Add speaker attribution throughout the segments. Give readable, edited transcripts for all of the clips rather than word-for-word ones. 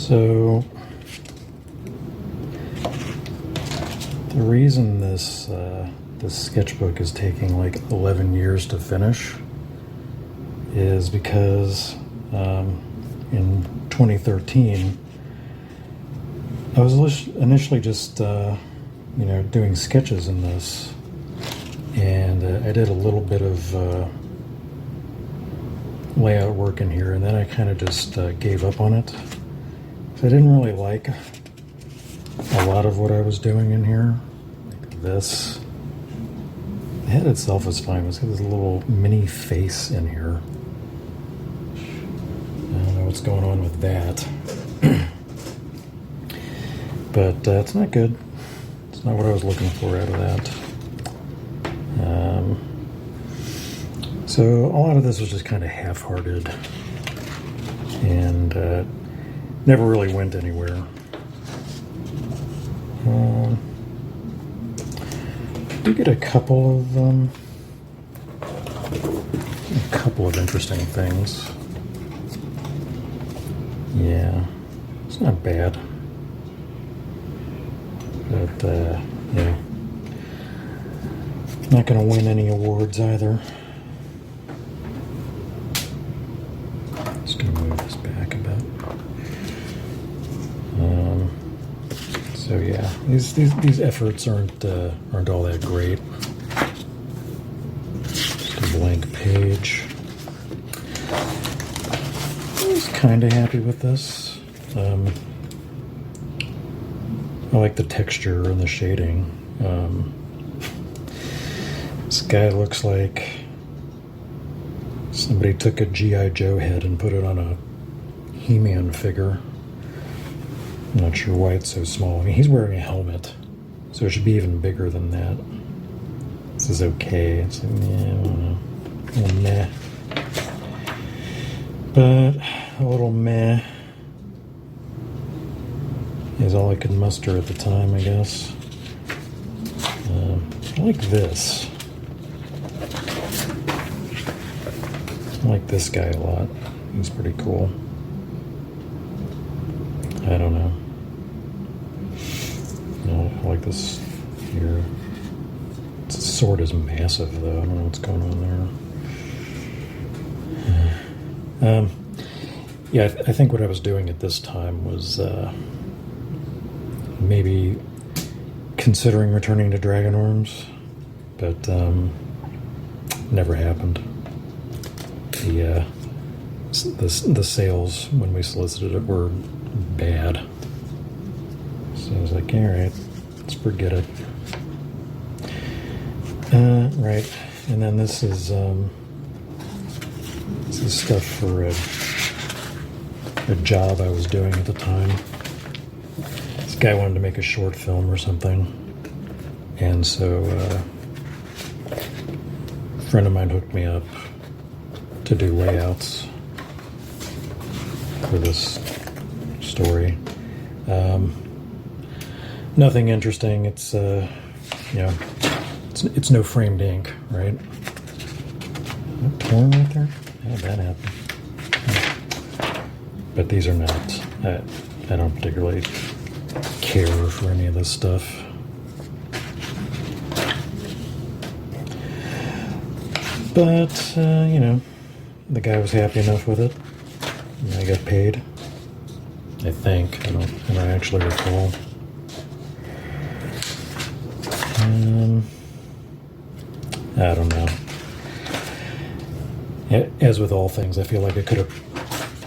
Speaker 1: So the reason this sketchbook is taking like 11 years to finish is because in 2013 I was initially just doing sketches in this, and I did a little bit of layout work in here, and then I kind of just gave up on it. So I didn't really like a lot of what I was doing in here, like this. The head itself is fine. It's got this little mini face in here. I don't know what's going on with that. But it's not good. It's not what I was looking for out of that. So a lot of this was just kind of half-hearted and never really went anywhere. We get a couple of interesting things. Yeah, it's not bad. But, yeah. Not going to win any awards either. Just going to move this back a bit. So yeah, these efforts aren't all that great. Just a blank page. I was kind of happy with this. I like the texture and the shading. This guy looks like somebody took a G.I. Joe head and put it on a He-Man figure. I'm not sure why it's so small. I mean, he's wearing a helmet, so it should be even bigger than that. This is okay. It's like, yeah, I don't know. A little meh. But a little meh is all I could muster at the time, I guess. I like this. I like this guy a lot. He's pretty cool. I don't know. No, I like this here. Its sword is massive, though. I don't know what's going on there. Yeah, I think what I was doing at this time was maybe considering returning to Dragon Arms, but never happened. The sales when we solicited it were bad, so I was like, all right, let's forget it. Right, and then this is stuff for a job I was doing at the time. This guy wanted to make a short film or something, and so a friend of mine hooked me up to do layouts for this story. Nothing interesting. It's it's no framed ink, right? Is that torn right there? How did that happen? But these are not. I don't particularly care for any of this stuff. But the guy was happy enough with it. And I got paid. I think. I don't actually recall. I don't know. As with all things, I feel like I could have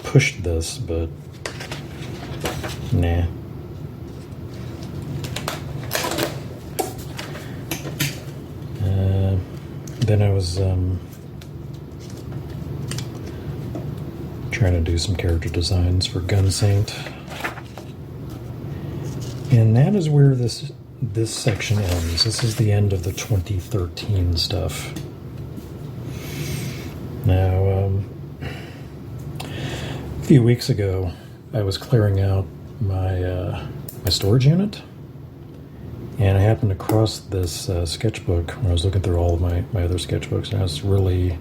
Speaker 1: pushed this, but nah. Then I was trying to do some character designs for Gun Saint, and that is where this section ends. This is the end of the 2013 stuff. Now, a few weeks ago, I was clearing out my storage unit, and I happened across this sketchbook when I was looking through all of my other sketchbooks, and I was really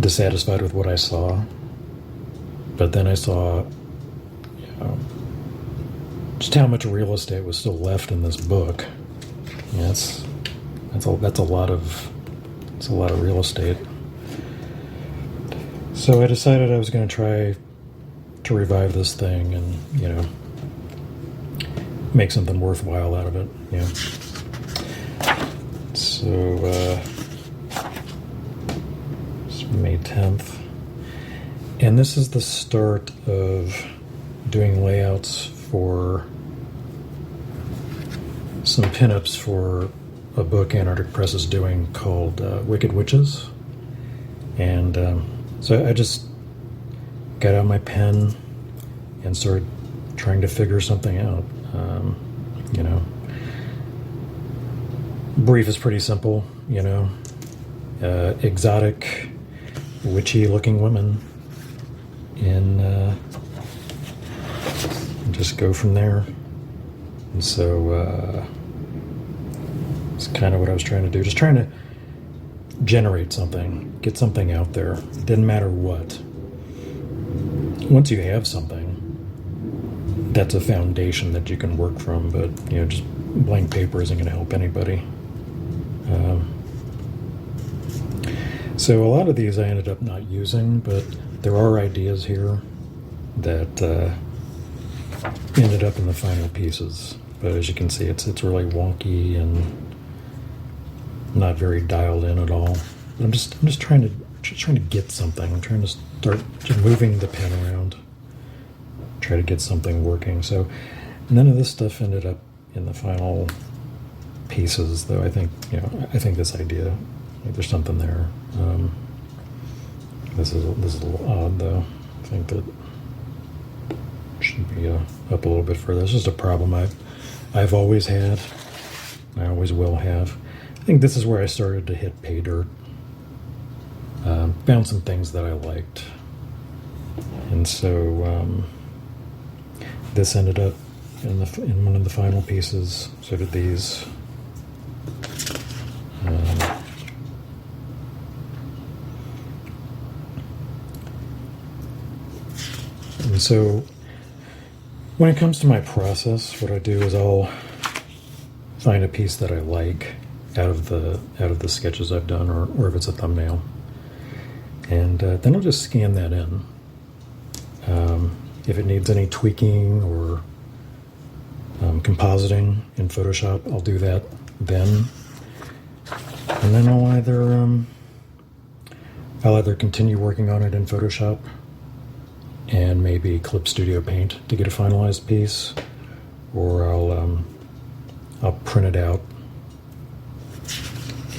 Speaker 1: dissatisfied with what I saw. But then I saw just how much real estate was still left in this book. Yeah, that's a lot of real estate. So I decided I was going to try to revive this thing and, you know, make something worthwhile out of it. You know. So it's May 10th, and this is the start of doing layouts for some pinups for a book Antarctic Press is doing called Wicked Witches. And so I just got out my pen and started trying to figure something out. You know, brief is pretty simple, you know, exotic, witchy-looking women, and just go from there. And so it's kind of what I was trying to do, just trying to generate something, get something out there. It didn't matter what. Once you have something, that's a foundation that you can work from, but, you know, just blank paper isn't going to help anybody. So a lot of these I ended up not using, but there are ideas here that ended up in the final pieces. But as you can see, it's really wonky and not very dialed in at all. But I'm just trying to get something. I'm trying to start just moving the pen around, try to get something working. So none of this stuff ended up in the final pieces, though. I think, you know, I think this idea, like, there's something there. This is a little odd, though. I think that should be up a little bit further. It's just a problem I've always had. I always will have. I think this is where I started to hit pay dirt. Found some things that I liked, and so this ended up in one of the final pieces. So did these. And so when it comes to my process, what I do is I'll find a piece that I like out of the sketches I've done, or if it's a thumbnail, and then I'll just scan that in. If it needs any tweaking or compositing in Photoshop, I'll do that then, and then I'll either continue working on it in Photoshop and maybe Clip Studio Paint to get a finalized piece, or I'll print it out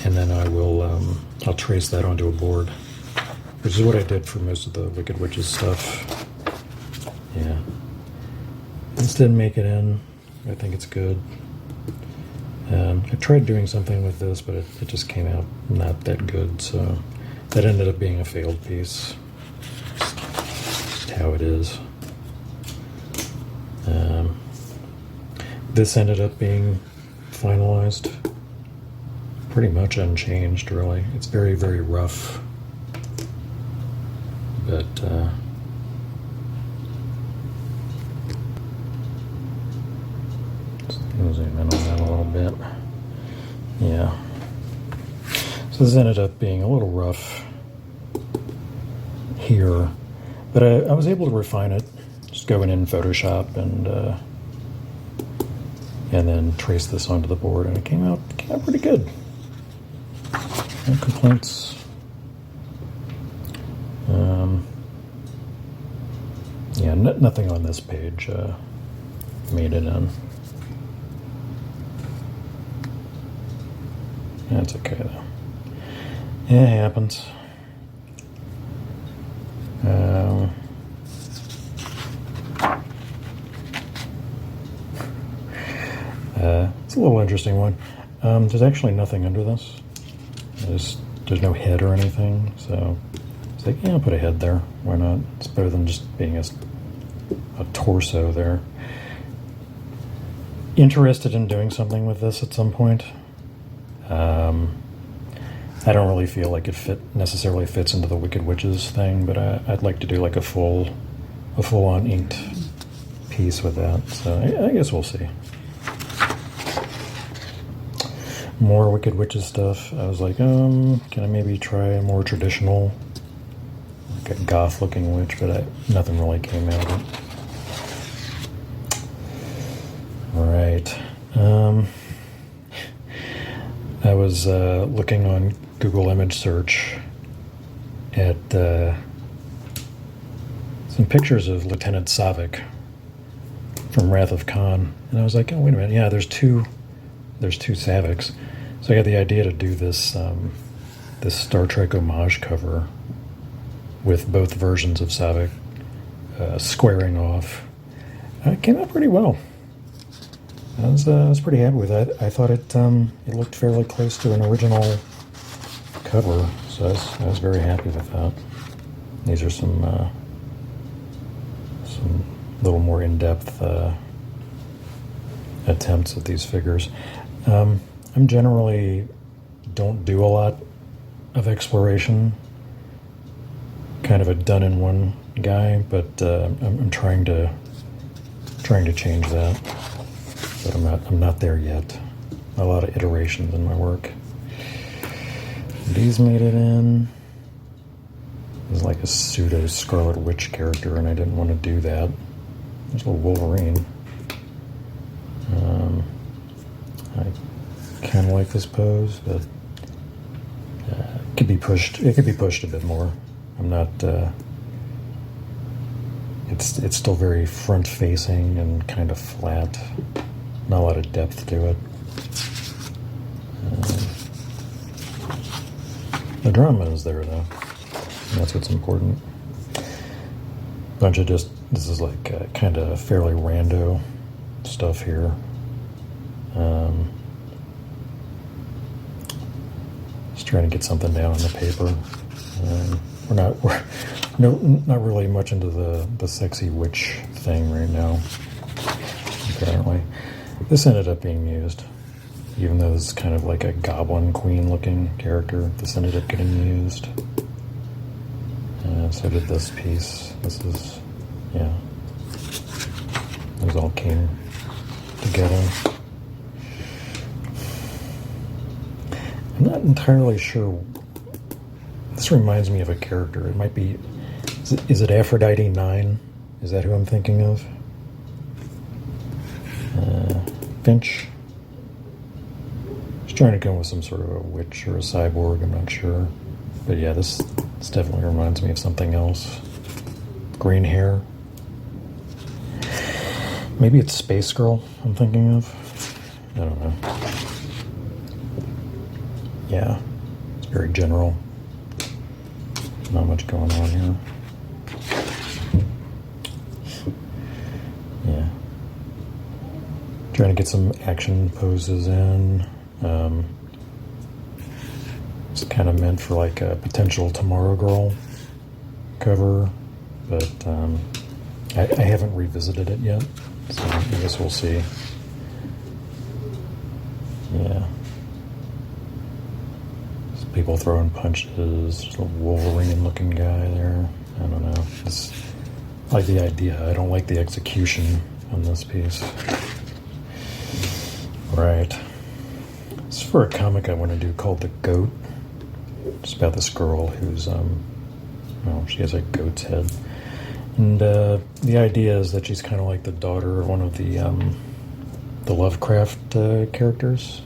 Speaker 1: and then I'll trace that onto a board, which is what I did for most of the Wicked Witches stuff. Yeah, this didn't make it in. I think it's good. I tried doing something with this, but it just came out not that good, so that ended up being a failed piece. Just how it is. This ended up being finalized pretty much unchanged, really. It's very, very rough, but zoom in on that a little bit. Yeah. So this ended up being a little rough here, but I was able to refine it, just going in Photoshop and then trace this onto the board, and it came out pretty good. No complaints. Yeah, nothing on this page made it in. That's okay though. Yeah, it happens. It's a little interesting one. There's actually nothing under this. There's no head or anything, so it's like, yeah, I'll put a head there. Why not? It's better than just being a torso there. Interested in doing something with this at some point. I don't really feel like it necessarily fits into the Wicked Witches thing, but I'd like to do like a full-on inked piece with that. So I guess we'll see. More Wicked Witches stuff. I was like, can I maybe try a more traditional, like a goth-looking witch? But nothing really came out of it. All right. I was looking on Google image search at some pictures of Lieutenant Savik from Wrath of Khan, and I was like, oh, wait a minute. Yeah, there's two Saviks. So I got the idea to do this this Star Trek homage cover with both versions of Savik squaring off. It came out pretty well. I was pretty happy with it. I thought it looked fairly close to an original cover, so I was very happy with that. These are some little more in-depth attempts at these figures. I'm generally don't do a lot of exploration, kind of a done-in-one guy, but I'm trying to change that. But I'm not there yet. A lot of iterations in my work. These made it in. It was like a pseudo Scarlet Witch character, and I didn't want to do that. There's a little Wolverine. I kind of like this pose, but it could be pushed. It could be pushed a bit more. I'm not. It's still very front-facing and kind of flat. Not a lot of depth to it. The drama is there, though. And that's what's important. Bunch of this is like kind of fairly rando stuff here. Just trying to get something down on the paper. We're not really much into the sexy witch thing right now, apparently. This ended up being used, even though this is kind of like a goblin queen looking character. This ended up getting used. So did this piece. This is, yeah. Those all came together. I'm not entirely sure. This reminds me of a character. It might be, is it Aphrodite 9? Is that who I'm thinking of? Finch. Just trying to come with some sort of a witch or a cyborg, I'm not sure. But yeah, this definitely reminds me of something else. Green hair. Maybe it's Space Girl I'm thinking of. I don't know. Yeah, it's very general. Not much going on here. Yeah. Trying to get some action poses in. It's kind of meant for like a potential Tomorrow Girl cover, but I haven't revisited it yet, so I guess we'll see. Yeah. Just people throwing punches, just a Wolverine-looking guy there. I don't know. I like the idea. I don't like the execution on this piece. Right. This is for a comic I want to do called The Goat. It's about this girl who's, well, she has a goat's head. And the idea is that she's kind of like the daughter of one of the Lovecraft characters.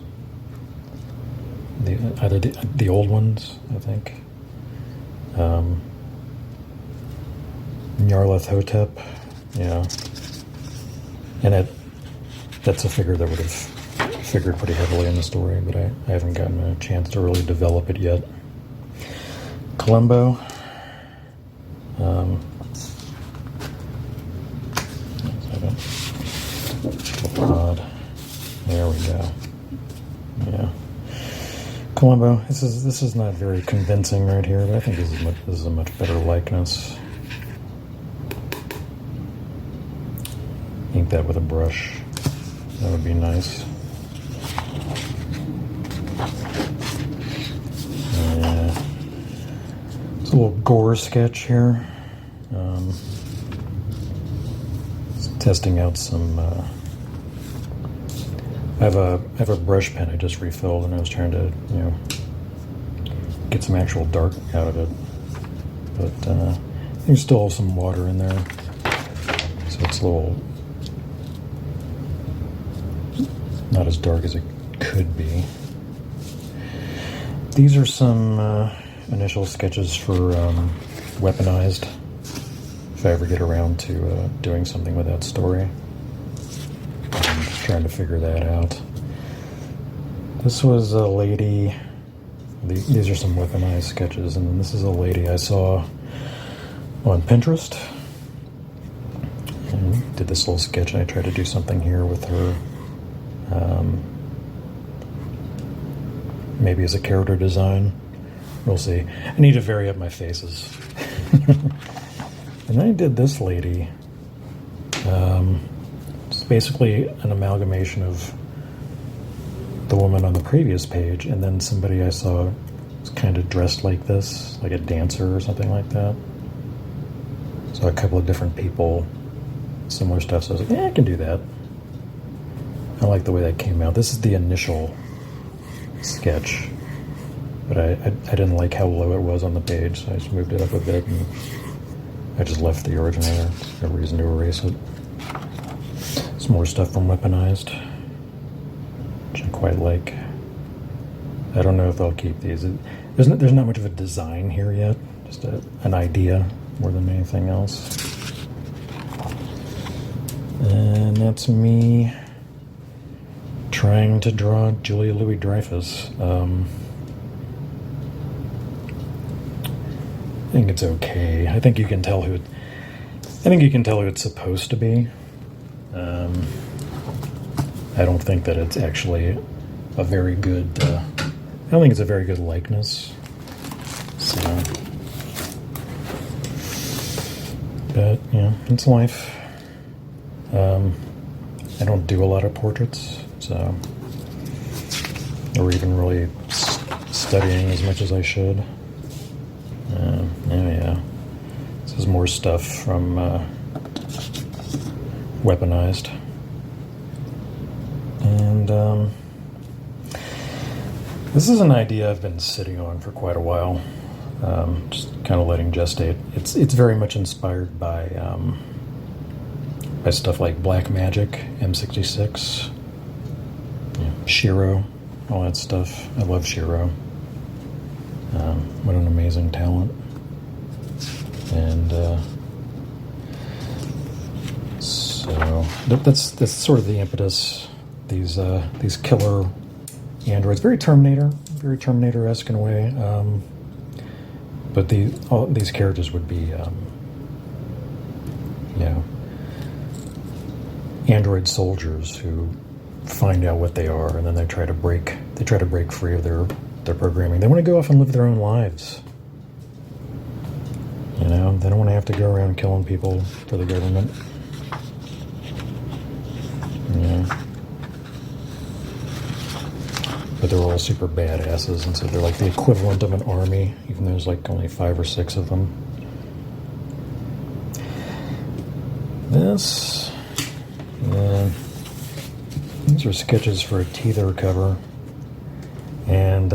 Speaker 1: Either the old ones, I think. Nyarlathotep, yeah. And that's a figure that would have figured pretty heavily in the story, but I haven't gotten a chance to really develop it yet. Columbo. Odd. There we go. Yeah. Columbo. This is not very convincing right here, but I think this is a much better likeness. Ink that with a brush. That would be nice. Yeah. It's a little gore sketch here. testing out some. I have a brush pen I just refilled, and I was trying to get some actual dark out of it, but there's still some water in there, so it's a little not as dark as it could be. These are some initial sketches for Weaponized, if I ever get around to doing something with that story. I'm just trying to figure that out. This was a lady. These are some Weaponized sketches, and this is a lady I saw on Pinterest. And did this little sketch, and I tried to do something here with her. Maybe as a character design. We'll see. I need to vary up my faces. And then I did this lady. It's basically an amalgamation of the woman on the previous page, and then somebody I saw was kind of dressed like this, like a dancer or something like that. So a couple of different people, similar stuff. So I was like, yeah, I can do that. I like the way that came out. This is the initial sketch, but I didn't like how low it was on the page, so I just moved it up a bit, and I just left the original there. No reason to erase it. Some more stuff from Weaponized, which I quite like. I don't know if I'll keep these. There's not much of a design here yet, just an idea more than anything else. And that's me trying to draw Julia Louis-Dreyfus. I think it's okay. I think you can tell who it's supposed to be. I don't think that it's actually a very good. I don't think it's a very good likeness. So, but it's life. I don't do a lot of portraits, so, or even really studying as much as I should. Yeah. This is more stuff from Weaponized. And this is an idea I've been sitting on for quite a while. Just kind of letting gestate. It's very much inspired by stuff like Black Magic, M66, Shiro, all that stuff. I love Shiro. What an amazing talent. And so that's sort of the impetus. These killer androids, very Terminator-esque in a way. But all these characters would be, android soldiers who find out what they are, and then they try to break free of their programming. They want to go off and live their own lives. They don't want to have to go around killing people for the government. But they're all super badasses, and so they're like the equivalent of an army, even though there's like only 5 or 6 of them. These are sketches for a teether cover, and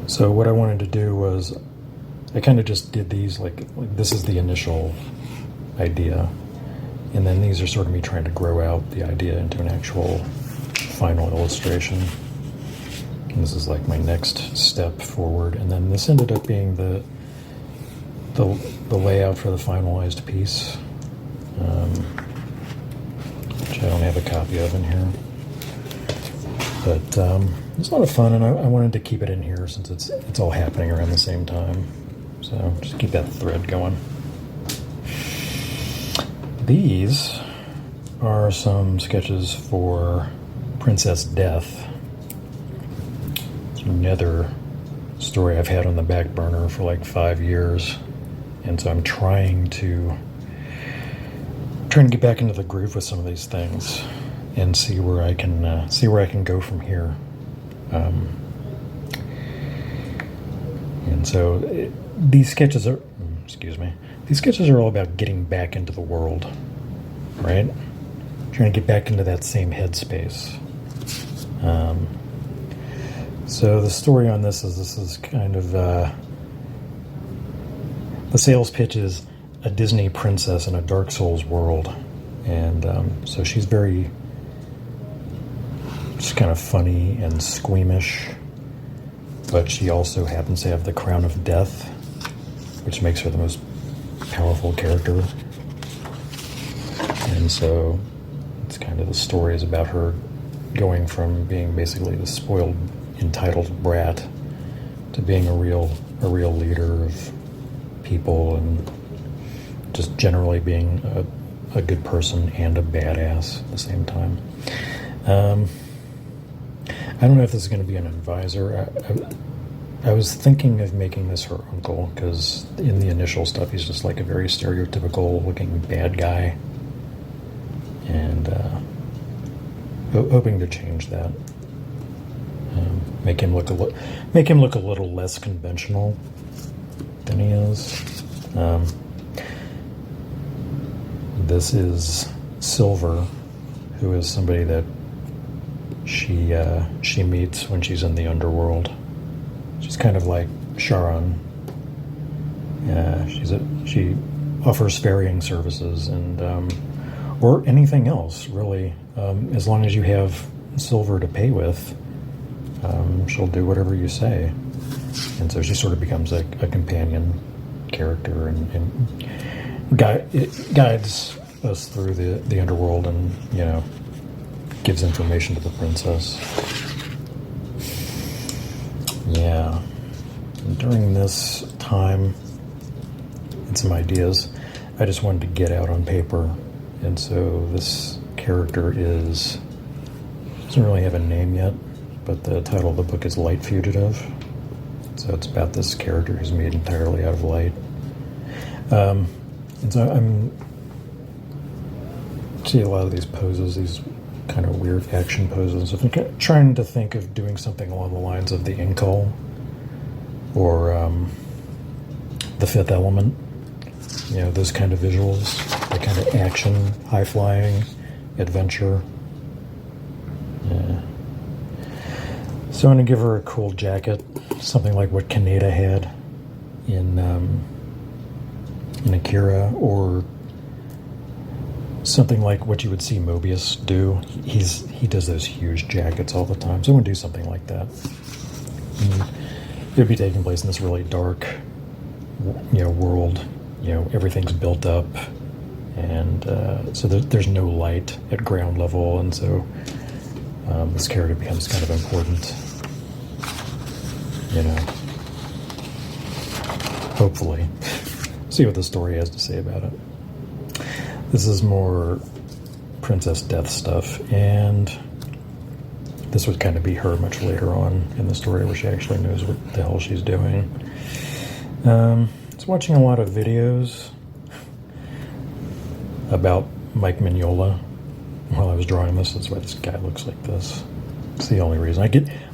Speaker 1: so what I wanted to do was, I kind of just did these like this is the initial idea, and then these are sort of me trying to grow out the idea into an actual final illustration. And this is like my next step forward, and then this ended up being the layout for the finalized piece, which I don't have a copy of in here. But it's a lot of fun, and I wanted to keep it in here since it's all happening around the same time. So just keep that thread going. These are some sketches for Princess Death. It's another story I've had on the back burner for like 5 years, and so I'm trying to get back into the groove with some of these things and see where I can go from here. And so these sketches are, excuse me, these sketches are all about getting back into the world, right? Trying to get back into that same headspace. So the story on this is kind of, the sales pitch is a Disney princess in a Dark Souls world. And so she's just kind of funny and squeamish, but she also happens to have the crown of death, which makes her the most powerful character. And so it's kind of the story is about her going from being basically the spoiled, entitled brat to being a real leader of people and just generally being a good person and a badass at the same time. I don't know if this is going to be an advisor. I was thinking of making this her uncle, because in the initial stuff he's just like a very stereotypical looking bad guy, and hoping to change that. Make him look a little less conventional than he is. This is Silver, who is somebody that she meets when she's in the underworld. She's kind of like Sharon. She offers ferrying services and or anything else really, as long as you have silver to pay with. She'll do whatever you say, and so she sort of becomes a companion character and guides us through the underworld, and gives information to the princess. Yeah. And during this time, and some ideas, I just wanted to get out on paper, and so this character doesn't really have a name yet, but the title of the book is Light Fugitive. So it's about this character who's made entirely out of light. And so I'm see a lot of these poses, these kind of weird action poses. I'm trying to think of doing something along the lines of the Inkle or the Fifth Element. Those kind of visuals, that kind of action, high flying, adventure. Yeah. So I'm going to give her a cool jacket, something like what Kaneda had in Akira, or something like what you would see Mobius do. He does those huge jackets all the time, so I'm going to do something like that. And it would be taking place in this really dark, world. Everything's built up, and so there's no light at ground level, and so this character becomes kind of important. Hopefully. See what the story has to say about it. This is more Princess Death stuff, and this would kind of be her much later on in the story, where she actually knows what the hell she's doing. I was watching a lot of videos about Mike Mignola while I was drawing this. That's why this guy looks like this. It's the only reason.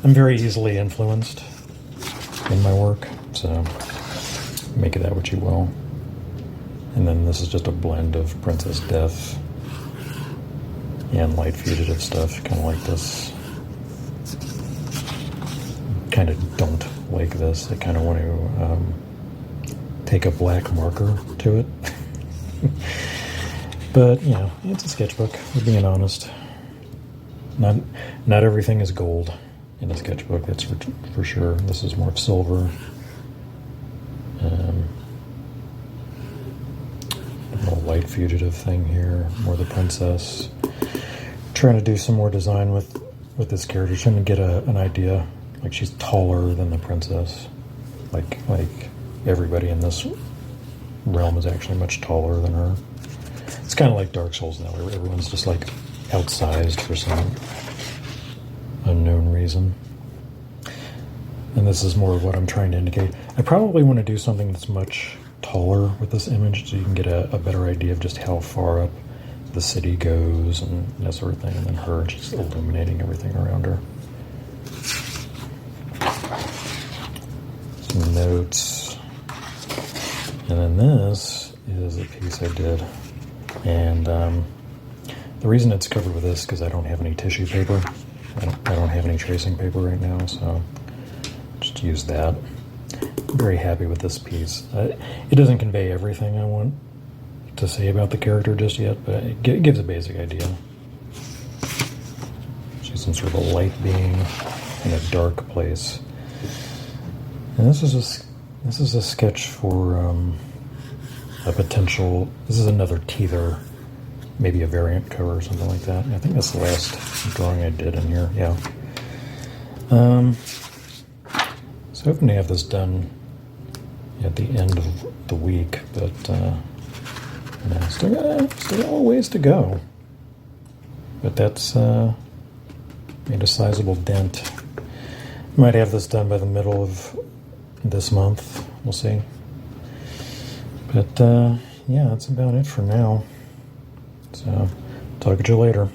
Speaker 1: I'm very easily influenced in my work, so make of that what you will. And then this is just a blend of Princess Death and Light Fugitive stuff, kind of like this. Kind of don't like this. I kind of want to take a black marker to it. But, it's a sketchbook, we're being honest. Not everything is gold in a sketchbook, that's for sure. This is more of silver. A Light Fugitive thing here, more the princess. Trying to do some more design with this character, trying to get an idea. Like, she's taller than the princess. Like everybody in this realm is actually much taller than her. It's kind of like Dark Souls now, where everyone's just like outsized for some unknown reason. And this is more of what I'm trying to indicate. I probably want to do something that's much taller with this image, so you can get a better idea of just how far up the city goes and that sort of thing, and then her just illuminating everything around her. Some notes. And then this is a piece I did. And the reason it's covered with this is because I don't have any tissue paper. I don't have any tracing paper right now, so just use that. I'm very happy with this piece. It doesn't convey everything I want to say about the character just yet, but it gives a basic idea. She's some sort of a light being in a dark place. And this is a sketch for a potential. This is another teether, maybe a variant cover or something like that. I think that's the last drawing I did in here. Yeah. So hoping to have this done at the end of the week, but still got a ways to go. But that's made a sizable dent. Might have this done by the middle of this month. We'll see. But yeah, that's about it for now. So talk to you later.